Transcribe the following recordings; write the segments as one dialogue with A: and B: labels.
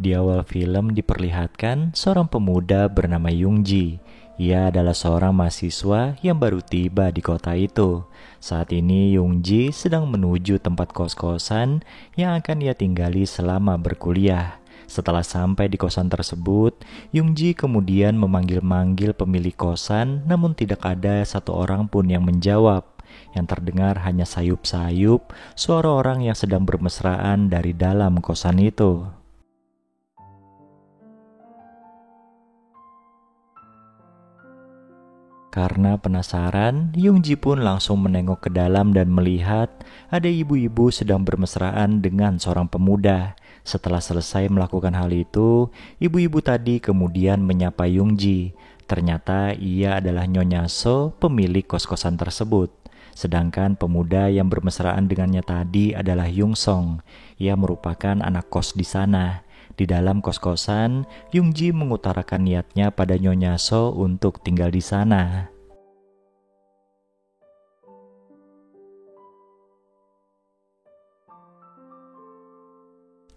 A: Di awal film diperlihatkan seorang pemuda bernama Youngji. Ia adalah seorang mahasiswa yang baru tiba di kota itu. Saat ini Youngji sedang menuju tempat kos-kosan yang akan ia tinggali selama berkuliah. Setelah sampai di kosan tersebut, Youngji kemudian memanggil-manggil pemilik kosan, namun tidak ada satu orang pun yang menjawab. Yang terdengar hanya sayup-sayup suara orang yang sedang bermesraan dari dalam kosan itu. Karena penasaran, Youngji pun langsung menengok ke dalam dan melihat ada ibu-ibu sedang bermesraan dengan seorang pemuda. Setelah selesai melakukan hal itu, ibu-ibu tadi kemudian menyapa Youngji. Ternyata ia adalah Nyonya So, pemilik kos-kosan tersebut. Sedangkan pemuda yang bermesraan dengannya tadi adalah Yung Song. Ia merupakan anak kos di sana. Di dalam kos-kosan, Youngji mengutarakan niatnya pada Nyonya So untuk tinggal di sana.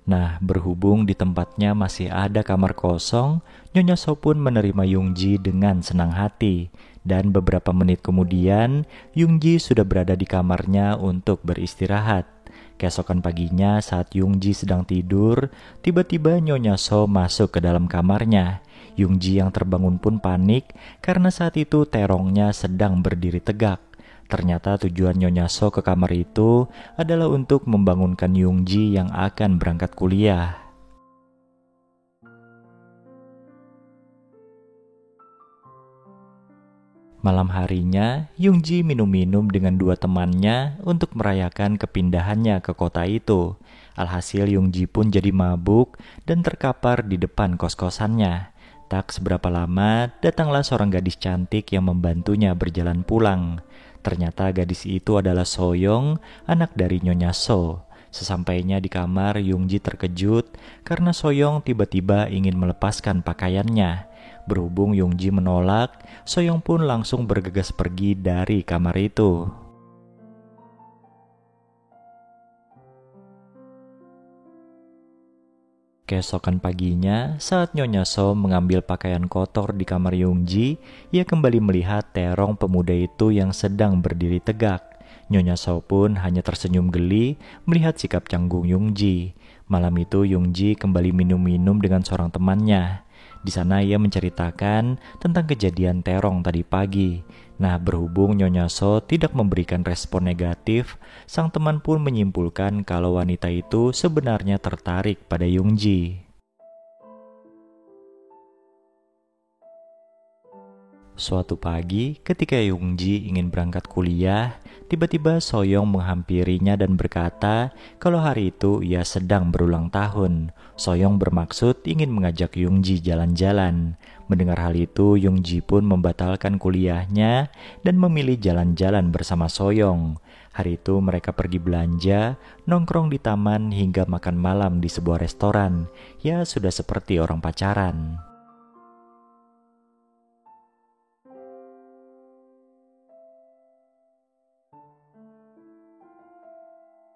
A: Nah, berhubung di tempatnya masih ada kamar kosong, Nyonya So pun menerima Youngji dengan senang hati. Dan beberapa menit kemudian, Youngji sudah berada di kamarnya untuk beristirahat. Keesokan paginya saat Youngji sedang tidur, tiba-tiba Nyonya So masuk ke dalam kamarnya. Youngji yang terbangun pun panik karena saat itu terongnya sedang berdiri tegak. Ternyata tujuan Nyonya So ke kamar itu adalah untuk membangunkan Youngji yang akan berangkat kuliah. Malam harinya, Youngji minum-minum dengan dua temannya untuk merayakan kepindahannya ke kota itu. Alhasil Youngji pun jadi mabuk dan terkapar di depan kos-kosannya. Tak seberapa lama, datanglah seorang gadis cantik yang membantunya berjalan pulang. Ternyata gadis itu adalah Soyoung, anak dari Nyonya So. Sesampainya di kamar, Youngji terkejut karena Soyoung tiba-tiba ingin melepaskan pakaiannya. Berhubung Youngji menolak, Soyoung pun langsung bergegas pergi dari kamar itu. Keesokan paginya, saat Nyonya So mengambil pakaian kotor di kamar Youngji, ia kembali melihat terong pemuda itu yang sedang berdiri tegak. Nyonya So pun hanya tersenyum geli melihat sikap canggung Youngji. Malam itu Youngji kembali minum-minum dengan seorang temannya. Di sana ia menceritakan tentang kejadian terong tadi pagi. Nah, berhubung Nyonya So tidak memberikan respon negatif, sang teman pun menyimpulkan kalau wanita itu sebenarnya tertarik pada Youngji. Suatu pagi, ketika Youngji ingin berangkat kuliah, tiba-tiba Soyoung menghampirinya dan berkata kalau hari itu ia sedang berulang tahun. Soyoung bermaksud ingin mengajak Youngji jalan-jalan. Mendengar hal itu, Youngji pun membatalkan kuliahnya dan memilih jalan-jalan bersama Soyoung. Hari itu mereka pergi belanja, nongkrong di taman hingga makan malam di sebuah restoran. Ya, sudah seperti orang pacaran.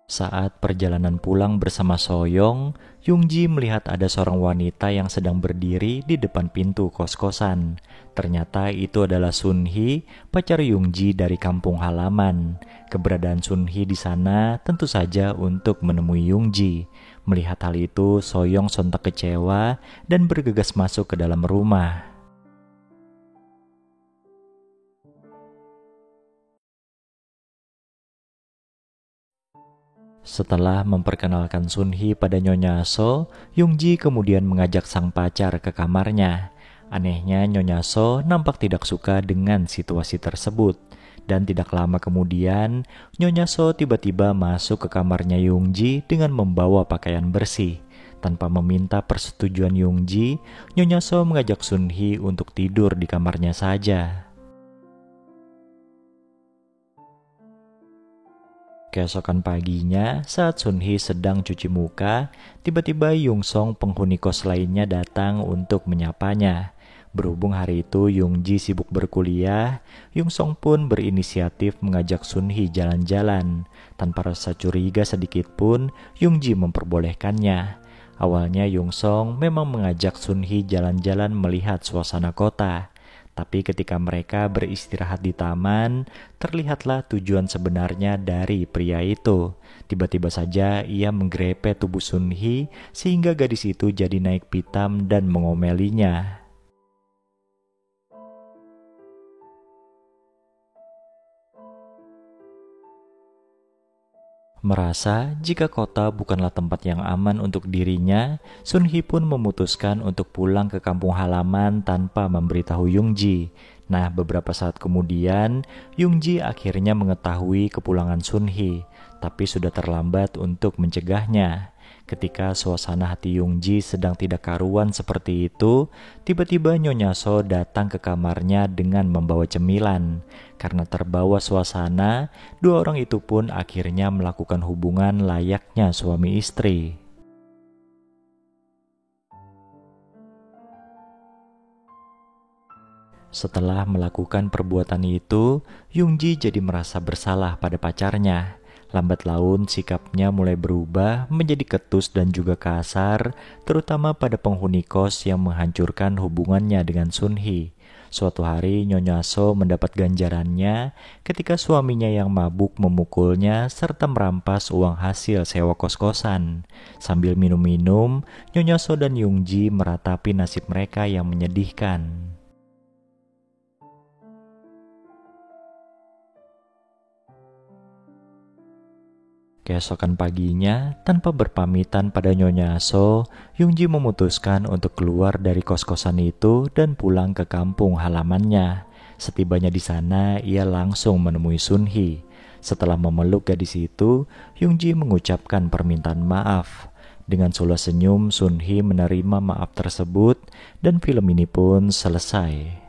A: Saat perjalanan pulang bersama Soyoung, Youngji melihat ada seorang wanita yang sedang berdiri di depan pintu kos-kosan. Ternyata itu adalah Sunhee, pacar Youngji dari kampung halaman. Keberadaan Sunhee di sana tentu saja untuk menemui Youngji. Melihat hal itu, Soyoung sontak kecewa dan bergegas masuk ke dalam rumah. Setelah memperkenalkan Sunhee pada Nyonya So, Youngji kemudian mengajak sang pacar ke kamarnya. Anehnya Nyonya So nampak tidak suka dengan situasi tersebut. Dan tidak lama kemudian, Nyonya So tiba-tiba masuk ke kamarnya Youngji dengan membawa pakaian bersih. Tanpa meminta persetujuan Youngji, Nyonya So mengajak Sunhee untuk tidur di kamarnya saja. Keesokan paginya, saat Sunhee sedang cuci muka, tiba-tiba Yung Song, penghuni kos lainnya, datang untuk menyapanya. Berhubung hari itu Youngji sibuk berkuliah, Yung Song pun berinisiatif mengajak Sunhee jalan-jalan. Tanpa rasa curiga sedikit pun, Youngji memperbolehkannya. Awalnya Yung Song memang mengajak Sun Hee jalan-jalan melihat suasana kota. Tapi ketika mereka beristirahat di taman, terlihatlah tujuan sebenarnya dari pria itu. Tiba-tiba saja ia menggerepe tubuh Sun Hee sehingga gadis itu jadi naik pitam dan mengomelinya. Merasa jika kota bukanlah tempat yang aman untuk dirinya, Sun Hee pun memutuskan untuk pulang ke kampung halaman tanpa memberitahu Yung Ji. Nah, beberapa saat kemudian, Yung Ji akhirnya mengetahui kepulangan Sun Hee, tapi sudah terlambat untuk mencegahnya. Ketika suasana hati Yung Ji sedang tidak karuan seperti itu, tiba-tiba Nyonya So datang ke kamarnya dengan membawa cemilan. Karena terbawa suasana, dua orang itu pun akhirnya melakukan hubungan layaknya suami istri. Setelah melakukan perbuatan itu, Yung Ji jadi merasa bersalah pada pacarnya. Lambat laun sikapnya mulai berubah menjadi ketus dan juga kasar, terutama pada penghuni kos yang menghancurkan hubungannya dengan Sun Hee. Suatu hari Nyonya So mendapat ganjarannya ketika suaminya yang mabuk memukulnya serta merampas uang hasil sewa kos-kosan. Sambil minum-minum, Nyonya So dan Yung Ji meratapi nasib mereka yang menyedihkan. Keesokan paginya, tanpa berpamitan pada Nyonya So, Yung Ji memutuskan untuk keluar dari kos-kosan itu dan pulang ke kampung halamannya. Setibanya di sana, ia langsung menemui Sun Hee. Setelah memeluk gadis itu, Yung Ji mengucapkan permintaan maaf. Dengan sula senyum, Sun Hee menerima maaf tersebut dan film ini pun selesai.